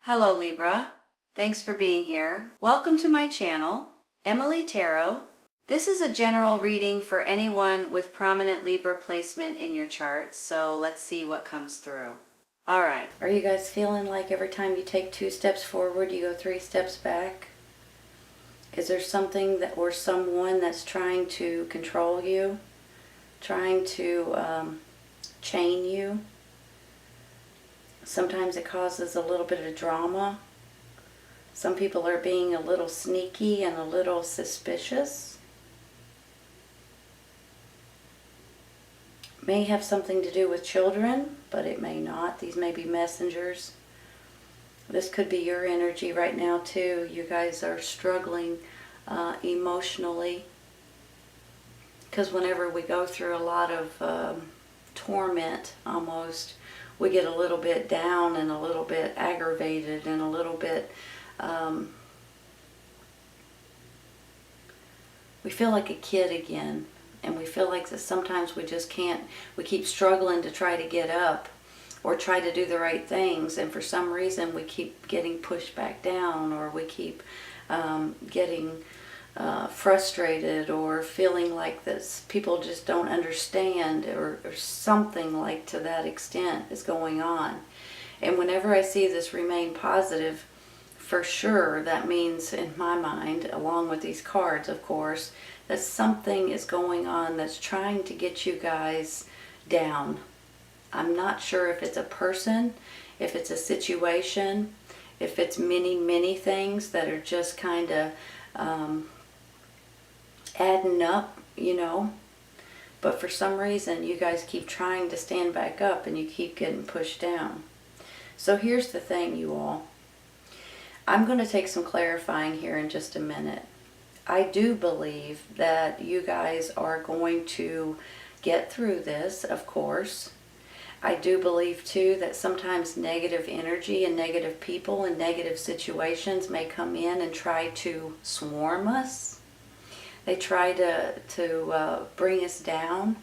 Hello Libra, thanks for being here. Welcome to my channel, Emily Tarot. This is a general reading for anyone with prominent Libra placement in your chart, so let's see what comes through. Alright. Are you guys feeling like every time you take 2 steps forward, you go 3 steps back? Is there something that or someone that's trying to control you, trying to chain you? Sometimes it causes a little bit of drama. Some people are being a little sneaky and a little suspicious. May have something to do with children, but it may not. These may be messengers. This could be your energy right now too. You guys are struggling emotionally. Because whenever we go through a lot of torment almost, we get a little bit down and a little bit aggravated and a little bit, we feel like a kid again. And we feel like that sometimes we just can't, we keep struggling to try to get up or try to do the right things. And for some reason we keep getting pushed back down, or we keep getting frustrated, or feeling like this people just don't understand, or something like to that extent is going on. And whenever I see this remain positive, for sure that means in my mind, along with these cards of course, that something is going on that's trying to get you guys down. I'm not sure if it's a person, if it's a situation, if it's many things that are just kind of adding up, you know. But for some reason you guys keep trying to stand back up and you keep getting pushed down. So here's the thing, you all. I'm going to take some clarifying here in just a minute. I do believe that you guys are going to get through this, of course. I do believe too that sometimes negative energy and negative people and negative situations may come in and try to swarm us. They try to bring us down.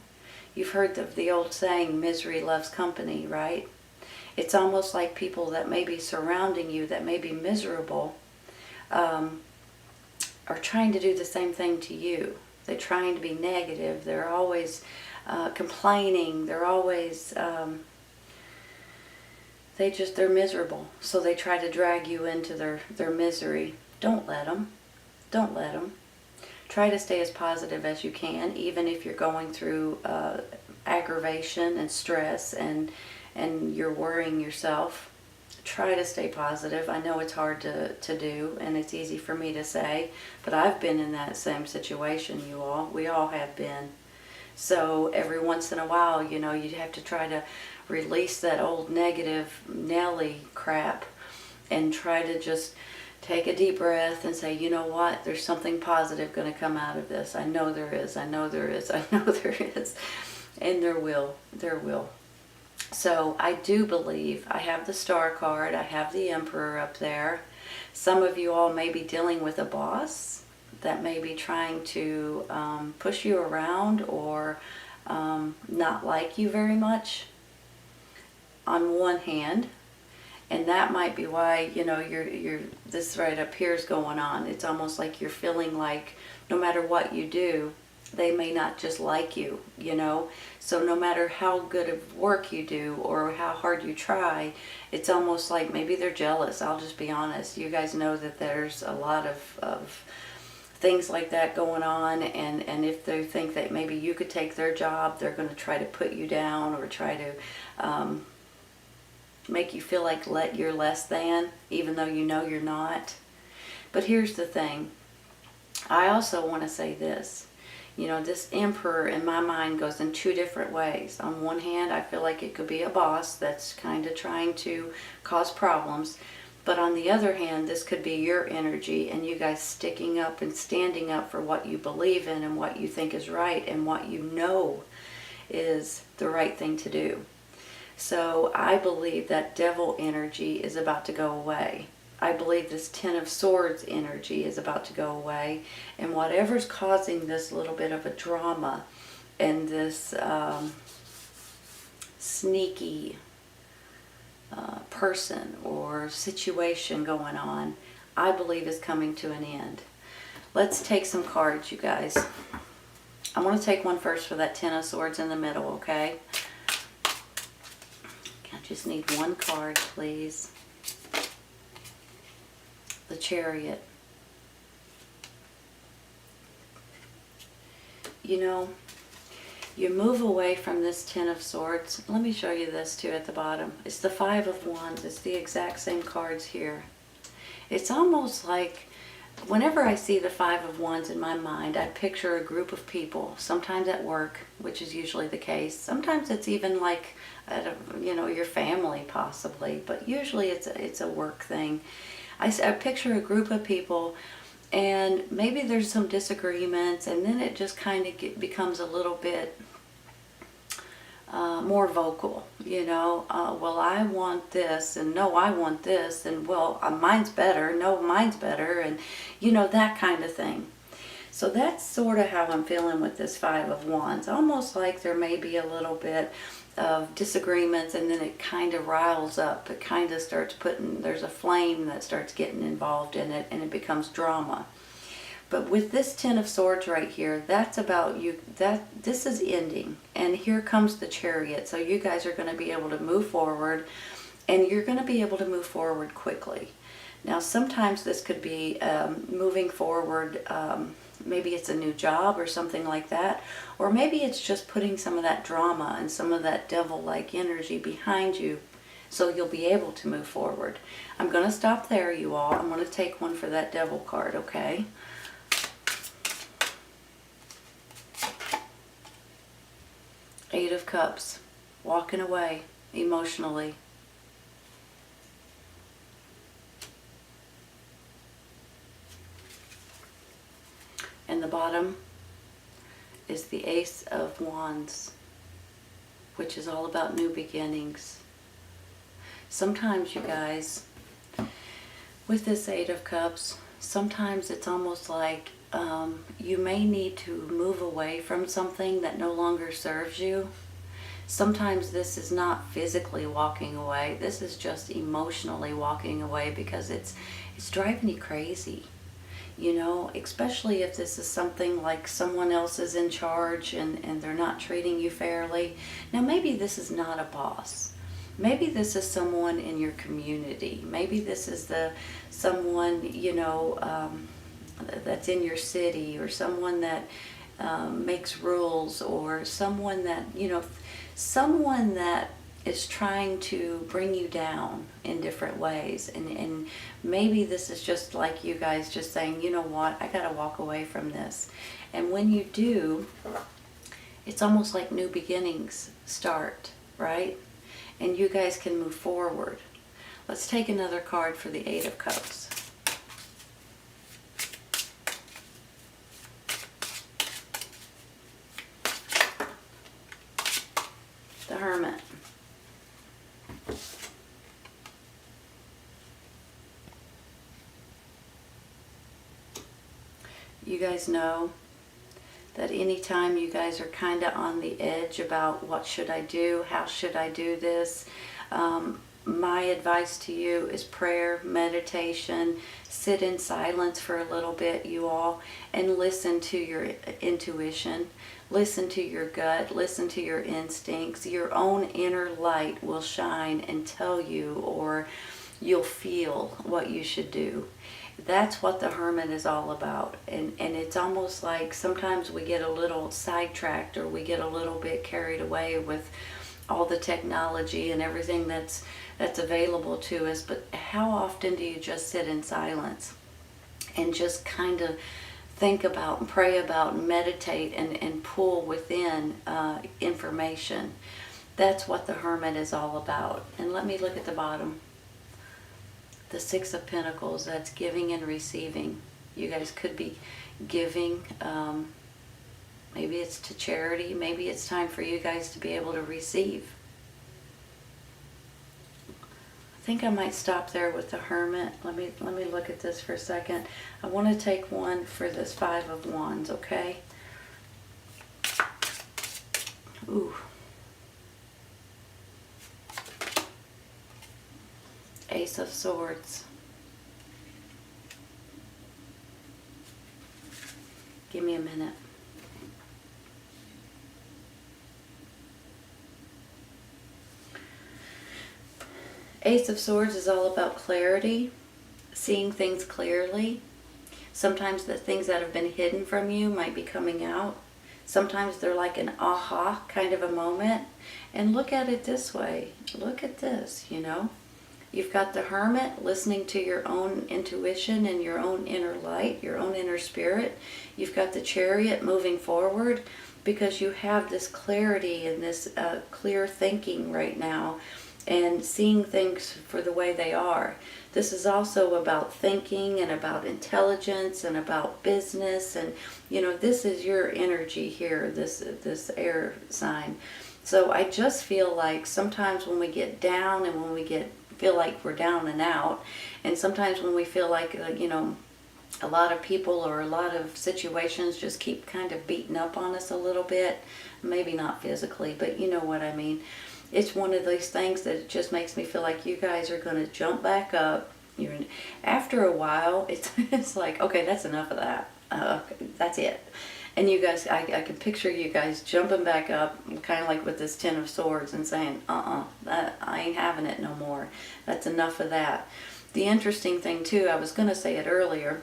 You've heard of the old saying, misery loves company, right? It's almost like people that may be surrounding you, that may be miserable, are trying to do the same thing to you. They're trying to be negative. They're always complaining. They're always, they're miserable. So they try to drag you into their misery. Don't let them. Don't let them. Try to stay as positive as you can, even if you're going through aggravation and stress and you're worrying yourself. Try to stay positive. I know it's hard to do, and it's easy for me to say, but I've been in that same situation, you all. We all have been. So every once in a while, you know, you have to try to release that old negative Nelly crap and try to just take a deep breath and say, you know what, there's something positive going to come out of this. I know there is. I know there is. I know there is. And there will. There will. So I do believe, I have the Star card, I have the Emperor up there. Some of you all may be dealing with a boss that may be trying to push you around, or not like you very much on one hand. And that might be why, you know, you're this right up here is going on. It's almost like you're feeling like no matter what you do, they may not just like you, you know. So no matter how good of work you do or how hard you try, it's almost like maybe they're jealous. I'll just be honest. You guys know that there's a lot of things like that going on, and if they think that maybe you could take their job, they're going to try to put you down or try to make you feel like you're less than, even though you know you're not. But here's the thing. I also want to say this. You know, this Emperor in my mind goes in 2 different ways. On one hand, I feel like it could be a boss that's kind of trying to cause problems. But on the other hand, this could be your energy and you guys sticking up and standing up for what you believe in and what you think is right and what you know is the right thing to do. So I believe that devil energy is about to go away. I believe this Ten of Swords energy is about to go away, and whatever's causing this little bit of a drama and this sneaky person or situation going on, I believe is coming to an end. Let's take some cards, you guys. I want to take one first for that Ten of Swords in the middle, okay? I just need one card, please. The Chariot. You know, you move away from this Ten of Swords. Let me show you this too at the bottom. It's the Five of Wands. It's the exact same cards here. It's almost like whenever I see the Five of Wands in my mind, I picture a group of people, sometimes at work, which is usually the case. Sometimes it's even like at your family possibly, but usually it's a work thing. I picture a group of people, and maybe there's some disagreements, and then it just kind of becomes a little bit more vocal, well, I want this, and no, I want this, and well, mine's better, no, mine's better, and that kind of thing. So that's sort of how I'm feeling with this Five of Wands. Almost like there may be a little bit of disagreements, and then it kind of riles up. It kind of starts there's a flame that starts getting involved in it, and it becomes drama. But with this Ten of Swords right here, that's about you. This is ending, and here comes the Chariot. So you guys are going to be able to move forward, and you're going to be able to move forward quickly. Now, sometimes this could be moving forward. Maybe it's a new job or something like that, or maybe it's just putting some of that drama and some of that devil-like energy behind you, so you'll be able to move forward. I'm going to stop there, you all. I'm going to take one for that Devil card, okay? Eight of Cups, walking away emotionally. And the bottom is the Ace of Wands, which is all about new beginnings. Sometimes, you guys, with this Eight of Cups, sometimes it's almost like you may need to move away from something that no longer serves you. Sometimes this is not physically walking away. This is just emotionally walking away because it's driving you crazy. Especially if this is something like someone else is in charge and they're not treating you fairly. Now, maybe this is not a boss. Maybe this is someone in your community. Maybe this is someone, that's in your city, or someone that makes rules, or someone that, someone that is trying to bring you down in different ways. And maybe this is just like you guys just saying, you know what, I gotta walk away from this. And when you do, it's almost like new beginnings start, right? And you guys can move forward. Let's take another card for the Eight of Cups. The Hermit. You guys know that anytime you guys are kind of on the edge about what should I do, how should I do this, my advice to you is prayer, meditation, sit in silence for a little bit, you all, and listen to your intuition, listen to your gut, listen to your instincts. Your own inner light will shine and tell you, or you'll feel what you should do. That's what the Hermit is all about. And it's almost like sometimes we get a little sidetracked, or we get a little bit carried away with all the technology and everything that's available to us. But how often do you just sit in silence and just kind of think about and pray about and meditate and pull within information? That's what the Hermit is all about. And let me look at the bottom. The Six of Pentacles, that's giving and receiving. You guys could be giving. Maybe it's to charity. Maybe it's time for you guys to be able to receive. I think I might stop there with the Hermit. Let me look at this for a second. I want to take one for this Five of Wands, okay? Ooh. Ace of Swords. Give me a minute. Ace of Swords is all about clarity, seeing things clearly. Sometimes the things that have been hidden from you might be coming out. Sometimes they're like an aha kind of a moment. And look at it this way. Look at this, you know. You've got the Hermit listening to your own intuition and your own inner light, your own inner spirit. You've got the Chariot moving forward because you have this clarity and this clear thinking right now and seeing things for the way they are. This is also about thinking and about intelligence and about business, and you know, this is your energy here, this air sign. So I just feel like sometimes when we get down and when we feel like we're down and out, and sometimes when we feel like you know, a lot of people or a lot of situations just keep kind of beating up on us a little bit, maybe not physically, but you know what I mean. It's one of these things that just makes me feel like you guys are going to jump back up. After a while, it's like, okay, that's enough of that. Okay, that's it. And you guys, I can picture you guys jumping back up, kind of like with this Ten of Swords, and saying, that I ain't having it no more. That's enough of that. The interesting thing, too, I was going to say it earlier,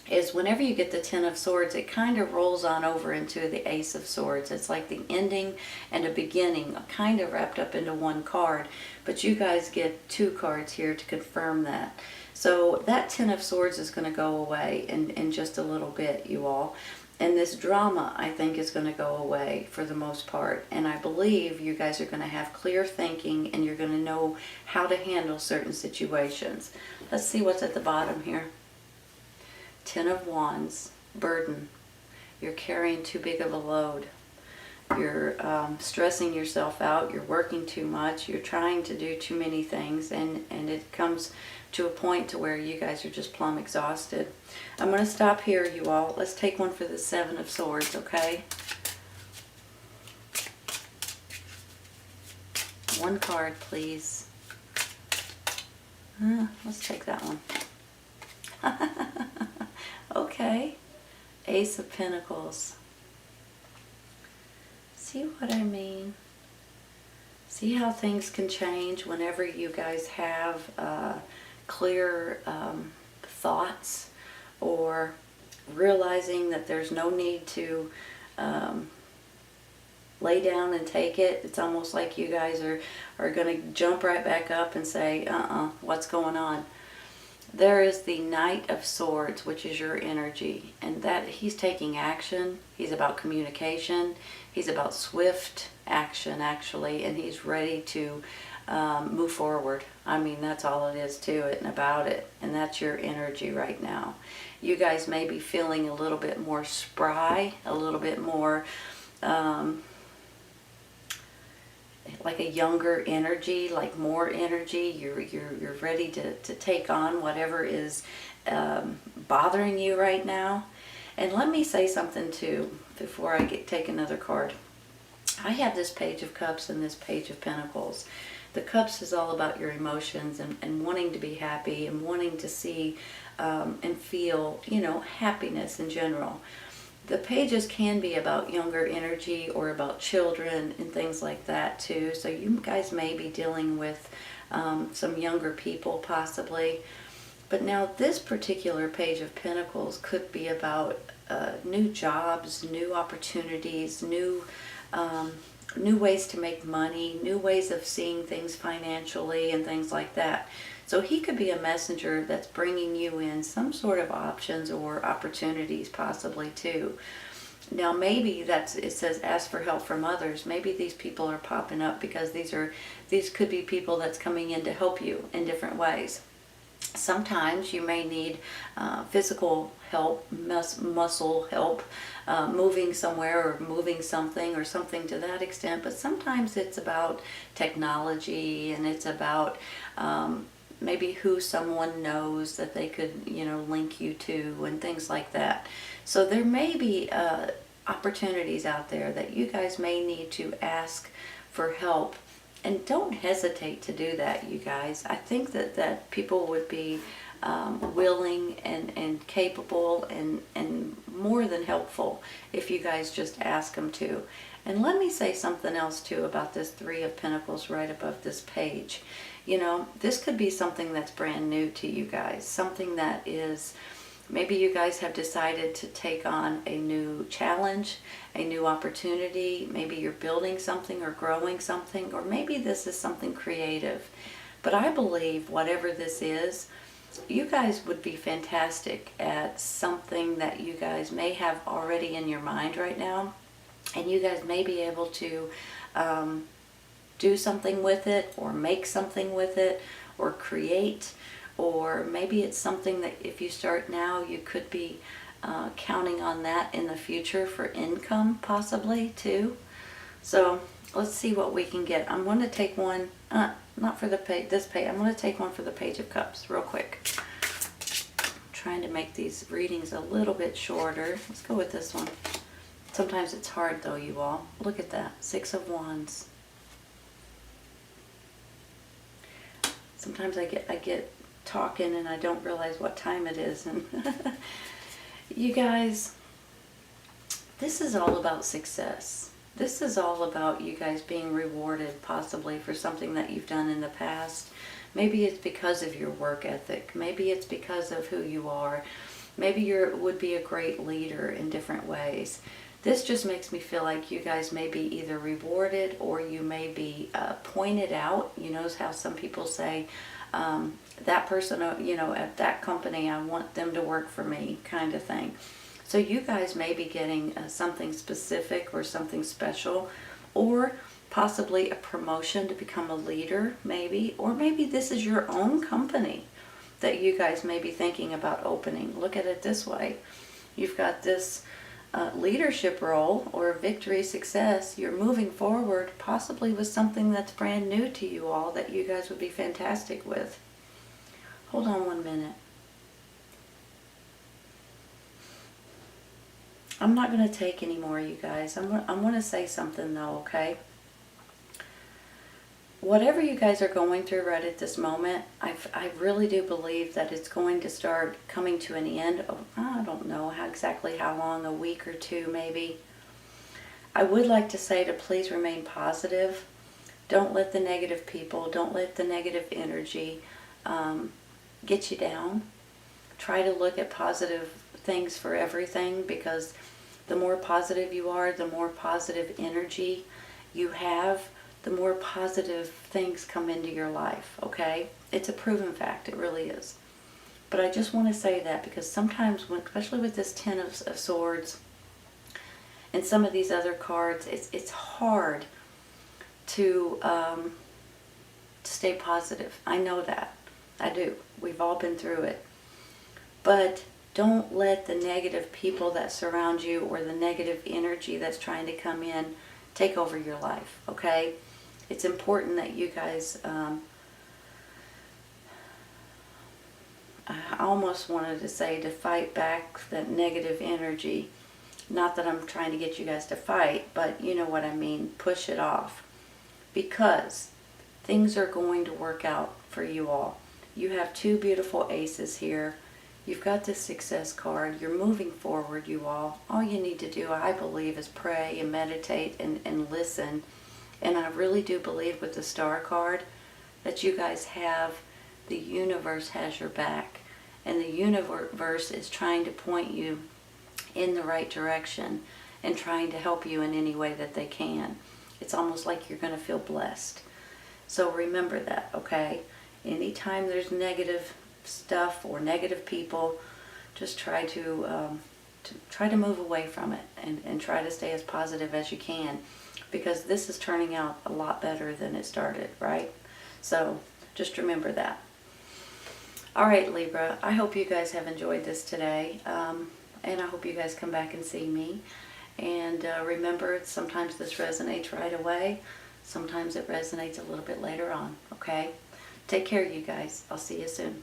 is whenever you get the Ten of Swords, it kind of rolls on over into the Ace of Swords. It's like the ending and a beginning, kind of wrapped up into one card. But you guys get two cards here to confirm that. So that Ten of Swords is going to go away in just a little bit, you all. And this drama, I think, is going to go away for the most part. And I believe you guys are going to have clear thinking and you're going to know how to handle certain situations. Let's see what's at the bottom here. Ten of Wands, burden. You're carrying too big of a load. You're stressing yourself out. You're working too much. You're trying to do too many things. And it comes to a point to where you guys are just plumb exhausted. I'm going to stop here, you all. Let's take one for the Seven of Swords, okay? One card, please. Let's take that one. Okay, Ace of Pentacles. See what I mean? See how things can change whenever you guys have clear thoughts, or realizing that there's no need to lay down and take it. It's almost like you guys are going to jump right back up and say, what's going on? There is the Knight of Swords, which is your energy, and that he's taking action. He's about communication. He's about swift action, actually, and he's ready to move forward. I mean, that's all it is to it and about it, and that's your energy right now. You guys may be feeling a little bit more spry, a little bit more like a younger energy, like more energy. You're ready to take on whatever is bothering you right now. And let me say something too before I take another card. I have this Page of Cups and this Page of Pentacles. The Cups is all about your emotions and wanting to be happy and wanting to see and feel, you know, happiness in general. The pages can be about younger energy or about children and things like that too. So you guys may be dealing with some younger people possibly. But now this particular Page of Pentacles could be about new jobs, new opportunities, new ways to make money, new ways of seeing things financially and things like that. So he could be a messenger that's bringing you in some sort of options or opportunities possibly too. Now maybe it says ask for help from others. Maybe these people are popping up because these could be people that's coming in to help you in different ways. Sometimes you may need physical help, muscle help, moving somewhere or moving something or something to that extent. But sometimes it's about technology, and it's about maybe who someone knows that they could, you know, link you to and things like that. So there may be opportunities out there that you guys may need to ask for help And don't hesitate to do that, you guys. I think that people would be willing and capable and more than helpful if you guys just ask them to. And let me say something else too about this Three of Pentacles right above this page. You know, this could be something that's brand new to you guys. Something that is, maybe you guys have decided to take on a new challenge, a new opportunity. Maybe you're building something or growing something, or maybe this is something creative. But I believe whatever this is, you guys would be fantastic at something that you guys may have already in your mind right now. And you guys may be able to do something with it, or make something with it, or create. Or maybe it's something that if you start now, you could be counting on that in the future for income, possibly, too. So let's see what we can get. I'm going to take one, not for the page, this page. I'm going to take one for the Page of Cups real quick. I'm trying to make these readings a little bit shorter. Let's go with this one. Sometimes it's hard, though, you all. Look at that. Six of Wands. Sometimes I get talking and I don't realize what time it is. And you guys, this is all about success. This is all about you guys being rewarded possibly for something that you've done in the past. Maybe it's because of your work ethic. Maybe it's because of who you are. Maybe you would be a great leader in different ways. This just makes me feel like you guys may be either rewarded or you may be pointed out. You know how some people say, that person, you know, at that company, I want them to work for me, kind of thing. So you guys may be getting something specific or something special, or possibly a promotion to become a leader, maybe. Or maybe this is your own company that you guys may be thinking about opening. Look at it this way. You've got this leadership role or victory, success. You're moving forward possibly with something that's brand new to you all that you guys would be fantastic with. Hold on 1 minute. I'm not going to take any more, you guys. I'm going to say something though, okay? Whatever you guys are going through right at this moment, I really do believe that it's going to start coming to an end. I don't know exactly how long, a week or two maybe. I would like to say to please remain positive. Don't let the negative people, don't let the negative energy get you down. Try to look at positive things for everything, because the more positive you are, the more positive energy you have, the more positive things come into your life, okay? It's a proven fact, it really is. But I just want to say that because sometimes, especially with this Ten of Swords and some of these other cards, it's hard to stay positive. I know that. I do. We've all been through it. But don't let the negative people that surround you or the negative energy that's trying to come in take over your life, okay? It's important that you guys, I almost wanted to say to fight back that negative energy. Not that I'm trying to get you guys to fight, but you know what I mean. Push it off. Because things are going to work out for you all. You have two beautiful aces here. You've got this success card. You're moving forward, you all. All you need to do, I believe, is pray and meditate and listen. And I really do believe with the Star card that you guys have, the universe has your back. And the universe is trying to point you in the right direction and trying to help you in any way that they can. It's almost like you're going to feel blessed. So remember that, okay? Anytime there's negative stuff or negative people, just try to move away from it and try to stay as positive as you can, because this is turning out a lot better than it started, right? So just remember that. All right, Libra, I hope you guys have enjoyed this today, and I hope you guys come back and see me. And remember, sometimes this resonates right away, sometimes it resonates a little bit later on, okay? Take care, you guys. I'll see you soon.